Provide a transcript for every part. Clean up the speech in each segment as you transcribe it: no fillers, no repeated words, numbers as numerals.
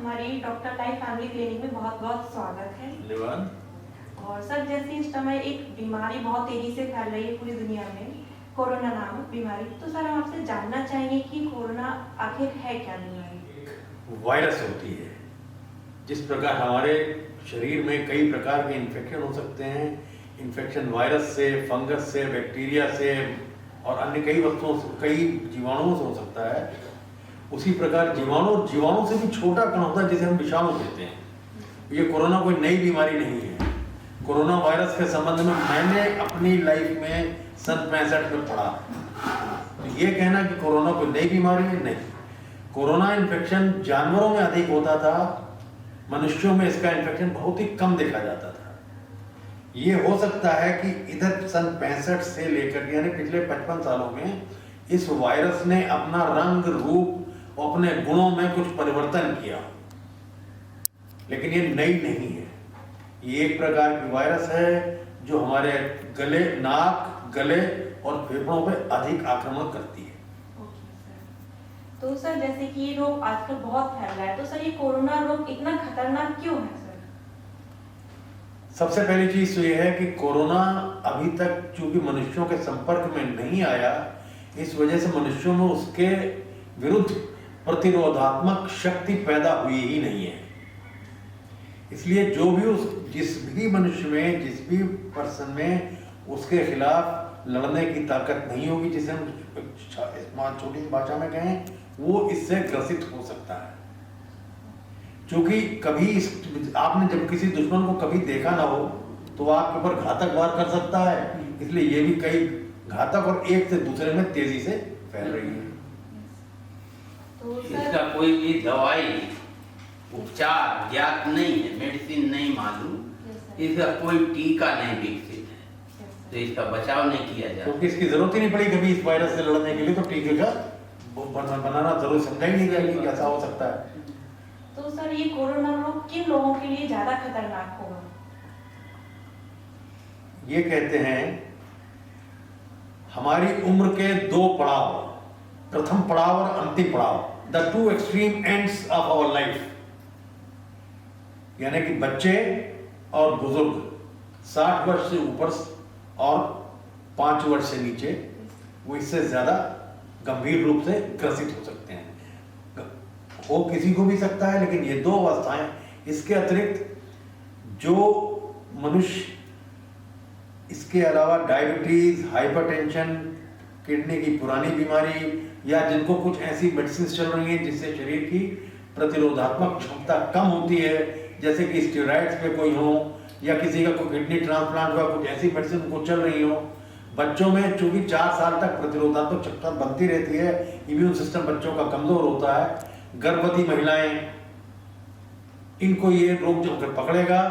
हमारी doctor life family clinic में बहुत बहुत स्वागत है। धन्यवाद। और सर, जैसे इस समय एक बीमारी बहुत तेजी से फैल रही है पूरी दुनिया में, कोरोना नामक बीमारी, तो सर हम आपसे जानना चाहेंगे कि कोरोना आखिर है क्या बीमारी? वायरस होती है। जिस प्रकार हमारे शरीर में कई प्रकार के इन्फेक्शन हो सकते हैं, इन्फेक्शन वायरस से, फंगस से, बैक्टीरिया से और अन्य कई वस्तुओं से, कई जीवाणुओं से हो सकता है। उसी प्रकार जीवाणु से भी छोटा कण होता है जिसे हम विषाणु कहते हैं। ये कोरोना कोई नई बीमारी नहीं है। कोरोना वायरस के संबंध में मैंने अपनी लाइफ में सन 65 में पढ़ा। तो ये कहना कि कोरोना कोई नई बीमारी है, नहीं। कोरोना इन्फेक्शन जानवरों में अधिक होता था, मनुष्यों में इसका इन्फेक्शन बहुत ही कम देखा जाता था। ये हो सकता है कि इधर सन 65 से लेकर यानी पिछले 55 सालों में इस वायरस ने अपना रंग रूप, अपने गुणों में कुछ परिवर्तन किया, लेकिन ये नई नहीं है। ये एक प्रकार की वायरस है जो हमारे गले, नाक, गले और फेफड़ों पे अधिक आक्रमण करती है। तो सर, जैसे कि ये रोग आजकल बहुत फैल रहा है, तो सर ये कोरोना रोग इतना खतरनाक क्यों है सर? सबसे पहली चीज तो यह है कि कोरोना अभी तक चूंकि मनुष्यों के संपर्क में नहीं आया, इस वजह से मनुष्यों में उसके विरुद्ध प्रतिरोधात्मक शक्ति पैदा हुई ही नहीं है। इसलिए जिस भी मनुष्य में, जिस भी पर्सन में उसके खिलाफ लड़ने की ताकत नहीं होगी, जिसे हम छोटी भाषा में कहें, वो इससे ग्रसित हो सकता है। क्योंकि कभी आपने जब किसी दुश्मन को कभी देखा ना हो तो आपके ऊपर घातक वार कर सकता है। इसलिए ये भी कई घातक और एक से दूसरे में तेजी से फैल रही है। तो इसका कोई भी दवाई उपचार ज्ञात नहीं है, मेडिसिन नहीं मालूम, इसका कोई टीका नहीं विकसित है, तो इसका बचाव नहीं किया जाता। क्योंकि इसकी जरूरत ही नहीं पड़ी कभी इस वायरस से लड़ने के लिए, तो टीके का बनाना जरूर समझा ही नहीं गया कि कैसा हो सकता है। तो सर, ये कोरोना रोग किन लोगों के लिए ज्यादा खतरनाक होगा? ये कहते हैं हमारी उम्र के दो पड़ाव, प्रथम पड़ाव और अंतिम पड़ाव, the two extreme ends of our life, यानी कि बच्चे और बुजुर्ग, 60 वर्ष से ऊपर और 5 वर्ष से नीचे, वो इससे ज्यादा गंभीर रूप से ग्रसित हो सकते हैं। हो किसी को भी सकता है, लेकिन ये दो अवस्थाएं। इसके अतिरिक्त जो मनुष्य इसके अलावा डायबिटीज, हाइपरटेंशन, किडनी की पुरानी बीमारी, या जिनको कुछ ऐसी मेडिसिन चल रही हैं जिससे शरीर की प्रतिरोधात्मक क्षमता कम होती है, जैसे कि स्टेरॉइड्स पे कोई हो, या किसी का कोई किडनी ट्रांसप्लांट हुआ, कुछ ऐसी मेडिसिन को चल रही हो। बच्चों में चूंकि 4 साल तक प्रतिरोधात्मक क्षमता बनती रहती है, इम्यून सिस्टम बच्चों का कमजोर होता है। गर्भवती महिलाएं, इनको ये रोग जब पकड़ेगा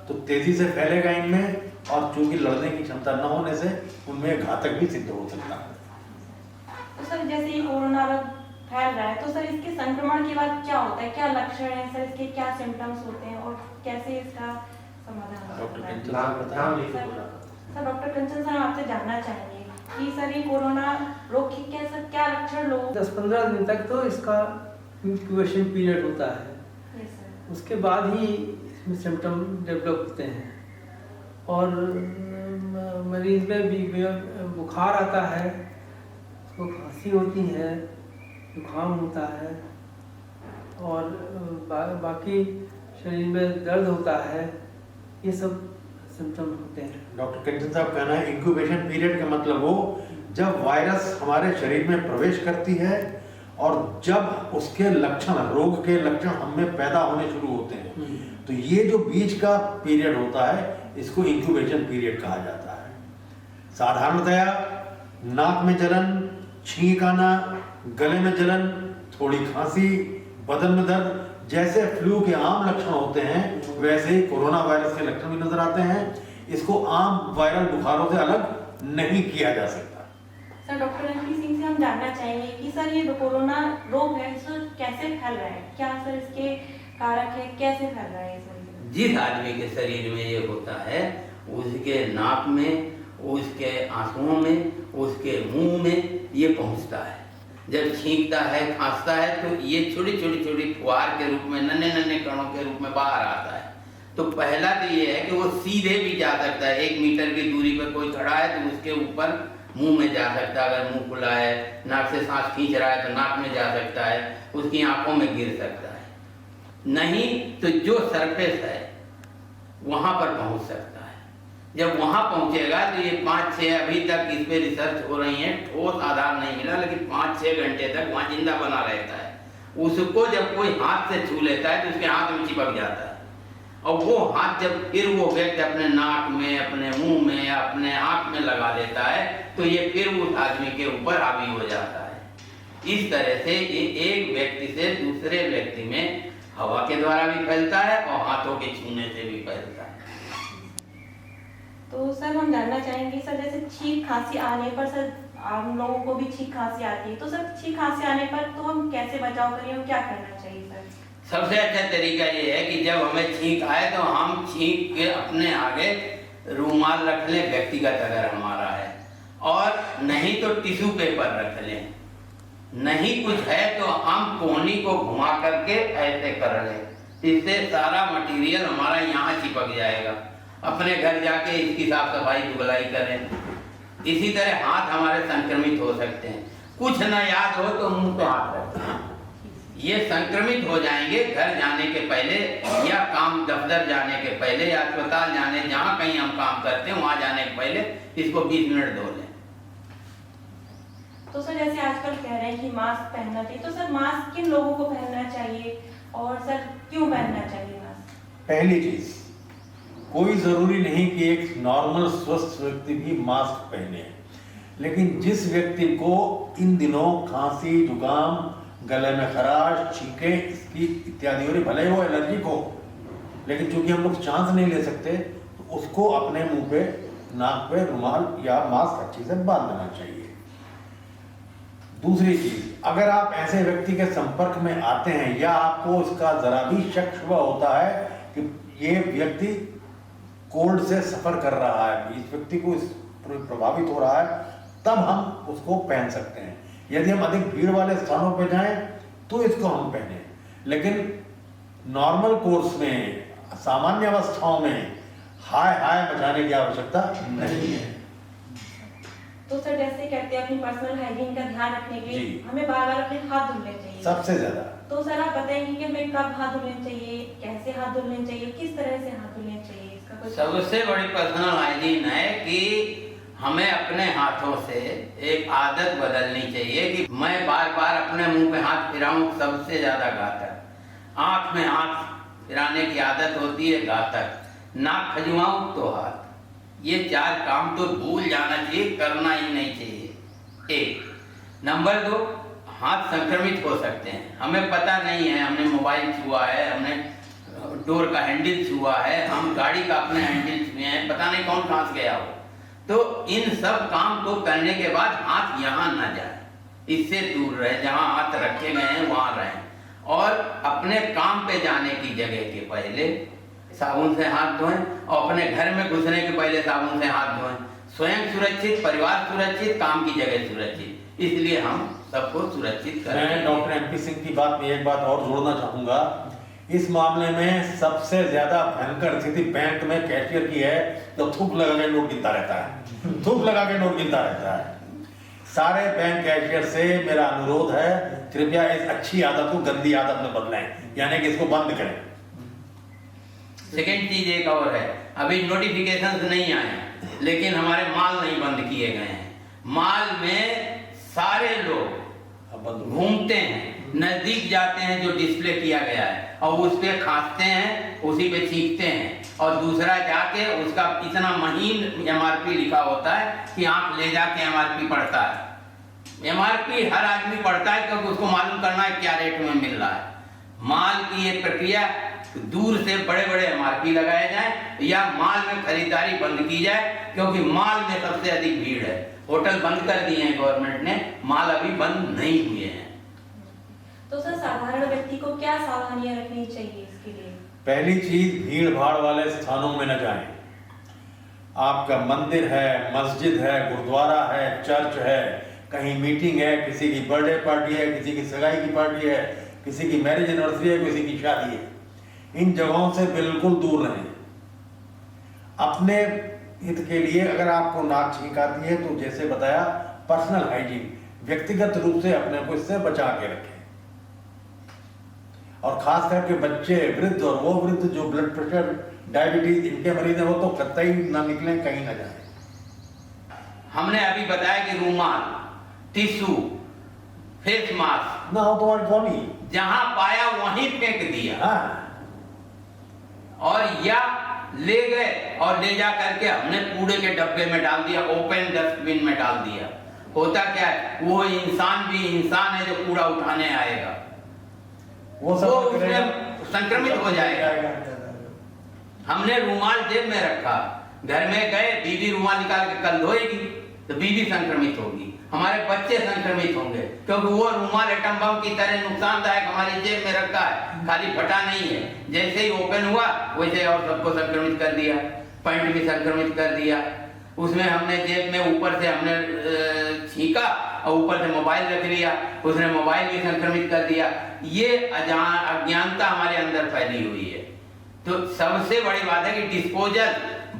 तो तेजी से फैलेगा इनमें, और चूंकि लड़ने की क्षमता न होने से उनमें घातक भी सिद्ध हो सकता है। तो सर, जैसे ये कोरोना रोग फैल रहा है, तो सर इसके संक्रमण के बाद क्या होता है, क्या लक्षण है सर, इसके क्या सिम्टम्स होते हैं और कैसे इसका समाधान होता है? डॉक्टर कंचन सर, आपसे जानना चाहेंगे कि सर ये कोरोना रोग के क्या लक्षण लोग? 10-15 दिन तक तो इसका इंक्यूबेशन पीरियड होता है। Yes sir. उसके बाद ही इसमें सिम्टम डेवलप होते हैं, और मरीज में भी बुखार आता है, उसको खांसी होती है, जुकाम होता है, और बाकी शरीर में दर्द होता है। ये सब सिम्टम होते हैं। डॉक्टर कंचन साहब कहना है इंक्यूबेशन पीरियड का मतलब वो जब वायरस हमारे शरीर में प्रवेश करती है और जब उसके लक्षण, रोग के लक्षण हमें पैदा होने शुरू होते हैं, तो ये जो बीच का पीरियड होता है इसको इंक्यूबेशन पीरियड कहा जाता है। साधारणतया नाक में जलन, छींक आना, गले में जलन, थोड़ी खांसी, बदन में दर्द, जैसे फ्लू के आम लक्षण होते हैं वैसे ही कोरोना वायरस के लक्षण भी नजर आते हैं। इसको आम वायरल बुखारों से अलग नहीं किया जा सकता। सर, डॉक्टर रणवीर सिंह से हम जानना चाहेंगे कि सर ये जो कोरोना रोग है इसको कैसे फैल रहा है, क्या सर इसके कारक है, कैसे फैल रहा है सर? जिस आदमी के शरीर में ये होता है, उसके नाक में, उसके आंसुओं में, उसके मुंह में ये पहुंचता है। जब छींकता है खांसता है तो ये छोटी छोटी छोटी फुहार के रूप में नन्हे नन्हे कणों के रूप में बाहर आता है। तो पहला तो ये है कि वो सीधे भी जा सकता है, 1 मीटर की दूरी पर कोई खड़ा है तो उसके ऊपर मुंह में जा सकता है, अगर मुंह खुला है, नाक से सांस खींच रहा है तो नाक में जा सकता है, उसकी आंखों में गिर सकता है, नहीं तो जो सरफेस है वहां पर पहुंच सकता है। जब वहां पहुंचेगा तो ये 5-6 अभी तक इस पे रिसर्च हो रही है, ठोस आधार नहीं मिला, लेकिन 5-6 घंटे तक वहां जिंदा बना रहता है। उसको जब कोई हाथ से छू लेता है तो उसके हाथ में चिपक जाता है, और वो हाथ जब फिर वो व्यक्ति अपने नाक में, अपने मुंह में, अपने आंख में लगा लेता है तो ये फिर उस आदमी के ऊपर हावी हो जाता है। इस तरह से ये एक व्यक्ति से दूसरे व्यक्ति में हवा के द्वारा भी फैलता है और हाथों के छूने से भी फैलता है। तो सर हम जानना चाहेंगे सर, जैसे छींक खांसी आने पर सर, आम लोगों को भी छींक खांसी आती है, तो सर छींक खांसी आने पर तो हम कैसे बचाव करें और क्या करना चाहिए सर? सबसे अच्छा तरीका ये है कि जब हमें छींक आए तो हम छींक के अपने आगे रूमाल रख लें, व्यक्तिगत अगर हमारा है, और नहीं तो टिश्यू पेपर रख लें, नहीं कुछ है तो हम कोहनी को घुमा करके ऐसे कर लें, इससे सारा मटेरियल हमारा यहाँ चिपक जाएगा। अपने घर जाके इसकी साफ सफाई धुलाई करें। इसी तरह हाथ हमारे संक्रमित हो सकते हैं, कुछ न याद हो तो मुंह पे हाथ रखें, ये संक्रमित हो जाएंगे घर जाने के पहले या काम दफ्तर जाने के पहले या अस्पताल जाने, जहाँ कहीं हम काम करते हैं वहां जाने के पहले इसको 20 मिनट धो लें। तो सर जैसे आजकल कह रहे हैं कि मास्क पहनना चाहिए, तो सर मास्क किन लोगों को पहनना चाहिए और सर क्यों पहनना चाहिए मास्क? पहली चीज, कोई जरूरी नहीं कि एक नॉर्मल स्वस्थ व्यक्ति भी मास्क पहने, लेकिन जिस व्यक्ति को इन दिनों खांसी, जुकाम, गले में खराश, छींके इसकी इत्यादि हो रही, भले ही वो एलर्जिक हो, लेकिन चूंकि हम लोग चांस नहीं ले सकते तो उसको अपने मुंह पे, नाक पे रुमाल या मास्क अच्छी से बांध देना चाहिए। दूसरी चीज, अगर आप ऐसे व्यक्ति के संपर्क में आते हैं या आपको इसका जरा भी शक शुबा होता है कि ये व्यक्ति कोल्ड से सफर कर रहा है, इस व्यक्ति को इस प्रभावित हो रहा है, तब हम उसको पहन सकते हैं। यदि हम अधिक भीड़ वाले स्थानों पर जाएं तो इसको हम पहने, लेकिन नॉर्मल कोर्स में, सामान्य अवस्थाओं में हाय हाय मचाने की आवश्यकता नहीं है। तो सर जैसे कहते हैं अपनी पर्सनल हाइजीन का ध्यान रखने के लिए हमें बार-बार अपने हाथ धुलने चाहिए सबसे ज्यादा। तो सर आप बताएंगे कि हमें कब हाथ धुलने चाहिए, कैसे हाथ धुलने चाहिए, किस तरह से हाथ धुलने चाहिए, इसका कुछ? सबसे बड़ी पर्सनल हाइजीन है कि हमें अपने हाथों से एक आदत बदलनी चाहिए कि मैं बार बार अपने मुंह पे हाथ फिराऊं, सबसे ज्यादा घातक। आंख में हाथ फिराने की आदत होती है, घातक। नाक खजुआऊं तो हाथ, ये 4 काम तो भूल जाना चाहिए, करना ही नहीं चाहिए। 1 नंबर 2, हाथ संक्रमित हो सकते हैं, हमें पता नहीं है, हमने मोबाइल छुआ है, हमने डोर का हैंडल छुआ है, हम गाड़ी का अपने हैंडल छुए हैं, पता नहीं कौन फंस गया हो। तो इन सब काम को करने के बाद हाथ यहाँ न जाए, इससे दूर रहे, जहाँ हाथ रखे गए हैं वहां रहें, और अपने काम पे जाने की जगह के पहले साबुन से हाथ धोएं और अपने घर में घुसने के पहले साबुन से हाथ धोएं। स्वयं सुरक्षित, परिवार सुरक्षित, काम की जगह सुरक्षित, इसलिए हम सबको सुरक्षित करें। मैं डॉक्टर एमपी सिंह की बात में एक बात और जोड़ना चाहूंगा। इस मामले में सबसे ज्यादा भयंकर स्थिति बैंक में कैशियर की है, तो थूक लगा के नोट गिनता रहता है, थूक लगा के नोट गिनता रहता है। सारे बैंक कैशियर से मेरा अनुरोध है, कृपया इस अच्छी आदत को गंदी आदत में बदलें, यानी कि इसको बंद करें। सेकेंड चीज एक और है, अभी नोटिफिकेशंस नहीं आए, लेकिन हमारे माल नहीं बंद किए गए हैं। माल में सारे लोग घूमते हैं, नजदीक जाते हैं जो डिस्प्ले किया गया है, और उस पे खांसते हैं, उसी पे छींकते हैं, और दूसरा जाके उसका इतना महीन एमआरपी लिखा होता है कि आंख ले जाके एमआरपी पढ़ता है। एमआरपी हर आदमी पढ़ता है क्योंकि उसको मालूम करना है क्या रेट में मिल रहा है। माल की ये प्रक्रिया, दूर से बड़े बड़े एमआरपी लगाए जाए या माल में खरीदारी बंद की जाए, क्योंकि माल में सबसे अधिक भीड़ है। होटल बंद कर दिए हैं गवर्नमेंट ने, माल अभी बंद नहीं हुए हैं। तो सर साधारण व्यक्ति को क्या सावधानियां रखनी चाहिए इसके लिए? पहली चीज, भीड़ भाड़ वाले स्थानों में न जाएं। आपका मंदिर है, मस्जिद है, गुरुद्वारा है, चर्च है, कहीं मीटिंग है, किसी की बर्थडे पार्टी है, किसी की सगाई की पार्टी है, किसी की मैरिज एनिवर्सरी है, किसी की शादी है, इन जगहों से बिल्कुल दूर रहें। अपने हित के लिए अगर आपको नाक छींक आती है तो जैसे बताया पर्सनल हाइजीन, व्यक्तिगत रूप से अपने को इससे बचा के रखें। और खास करके बच्चे, वृद्ध और वो वृद्ध जो ब्लड प्रेशर, डायबिटीज इनके मरीज हैं, वो तो कतई ना निकलें, कहीं ना जाएं। हमने अभी बताया कि रूमाल, टिश्यू, फेस मास्क ना हो तो और कौन ही जहां पाया वहीं फेंक दिया, हाँ। और या ले गए और ले जा करके हमने कूड़े के डब्बे में डाल दिया, ओपन डस्टबिन में डाल दिया। होता क्या है, वो इंसान भी इंसान है जो कूड़ा उठाने आएगा, वो उसमें संक्रमित हो जाएगा। हमने रुमाल जेब में रखा, घर में गए, बीवी रुमाल निकाल के कल धोएगी तो बीवी संक्रमित होगी, हमारे बच्चे संक्रमित होंगे, क्योंकि वो रुमाल एटम बम की तरह नुकसानदायक हमारी जेब में रखा है, खाली फटा नहीं है। जैसे ही ओपन हुआ वैसे और सबको संक्रमित कर दिया, पैंट भी संक्रमित कर दिया। उसमें हमने जेब में ऊपर से हमने छींका और ऊपर से मोबाइल रख लिया, उसने मोबाइल भी संक्रमित कर दिया। ये अज्ञानता हमारे अंदर फैली हुई है। तो सबसे बड़ी बात है कि डिस्पोजल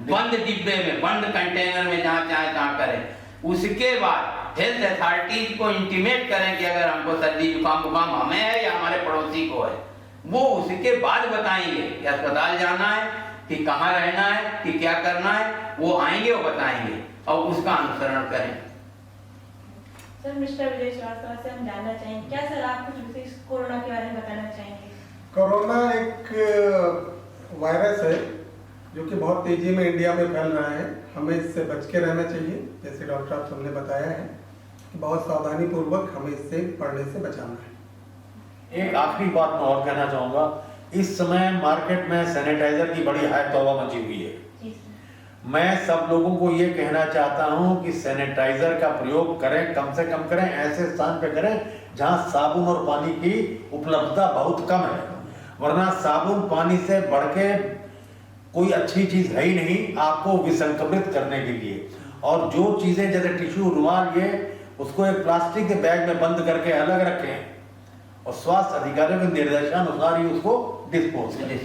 बंद डिब्बे में, बंद कंटेनर में जहाँ चाहे तहाँ करें। उसके बाद हेल्थ अथॉरिटीज को इंटीमेट करें कि अगर हमको सर्दी जुकाम बुखाम हमें है या हमारे पड़ोसी को है, वो उसके बाद बताएंगे कि अस्पताल जाना है कि कहाँ रहना है कि क्या करना है, वो आएंगे और बताएंगे और उसका अनुसरण करें। सर, मिस्टर विजय श्रीवास्तव से हम जानना चाहेंगे, क्या सर आप कुछ विशेष कोरोना के बारे में बताना चाहेंगे? कोरोना एक वायरस है जो कि बहुत तेजी में इंडिया में फैल रहा है। हमें इससे बच के रहना चाहिए, जैसे डॉक्टर साहब हमने बताया है कि बहुत सावधानी पूर्वक हमें इससे पड़ने से बचाना है। एक आखिरी बात मैं और कहना चाहूंगा, इस समय मार्केट में सैनिटाइजर की बड़ी हाय तौबा मची हुई है। मैं सब लोगों को ये कहना चाहता हूं कि सैनिटाइजर का प्रयोग करें, कम से कम करें, ऐसे स्थान पे करें जहां साबुन और पानी की उपलब्धता बहुत कम है, वरना साबुन पानी से बढ़ के कोई अच्छी चीज है ही नहीं आपको विसंक्रमित करने के लिए। और जो चीजें जैसे टिश्यू, रुमाल, ये उसको एक प्लास्टिक के बैग में बंद करके अलग रखें और स्वास्थ्य अधिकारियों के निर्देशानुसार ही उसको डिस्पोज करें।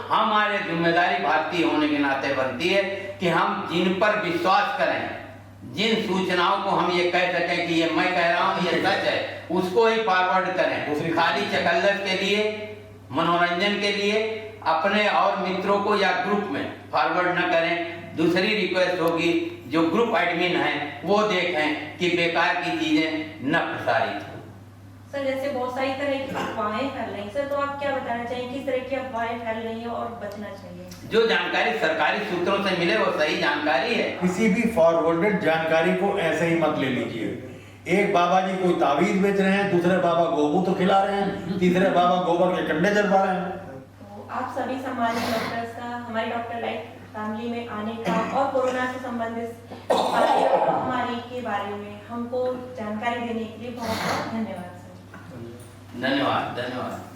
हमारे जिम्मेदारी भारतीय होने के नाते बनती है कि हम जिन पर विश्वास करें, जिन सूचनाओं को हम ये कह सकें कि ये मैं कह रहा हूँ ये सच है, उसको ही फॉरवर्ड करें। खाली चकल्लस के लिए, मनोरंजन के लिए अपने और मित्रों को या ग्रुप में फॉरवर्ड न करें। दूसरी रिक्वेस्ट होगी, जो ग्रुप एडमिन हैं वो देखें कि बेकार की चीजें न प्रसारित हो। सर, जैसे बहुत सारी तरह की अफवाहें फैल रही हैं सर, तो आप क्या बताना चाहिए किस तरह की अफवाहें फैल रही हैं और बचना चाहिए? जो जानकारी सरकारी सूत्रों से मिले वो सही जानकारी है। किसी भी फॉरवर्डेड जानकारी को ऐसे ही मत ले लीजिए। एक बाबा जी कोई तावीज बेच रहे हैं, दूसरे बाबा गोमूत्र खिला रहे हैं, तीसरे बाबा गोबर के कंडे चढ़वा रहे हैं। तो आप सभी सम्मानित डॉक्टर्स का हमारी डॉक्टर लाइफ फैमिली में आने का और कोरोना से संबंधित महामारी के बारे में हमको जानकारी देने के लिए बहुत बहुत धन्यवाद सर। धन्यवाद।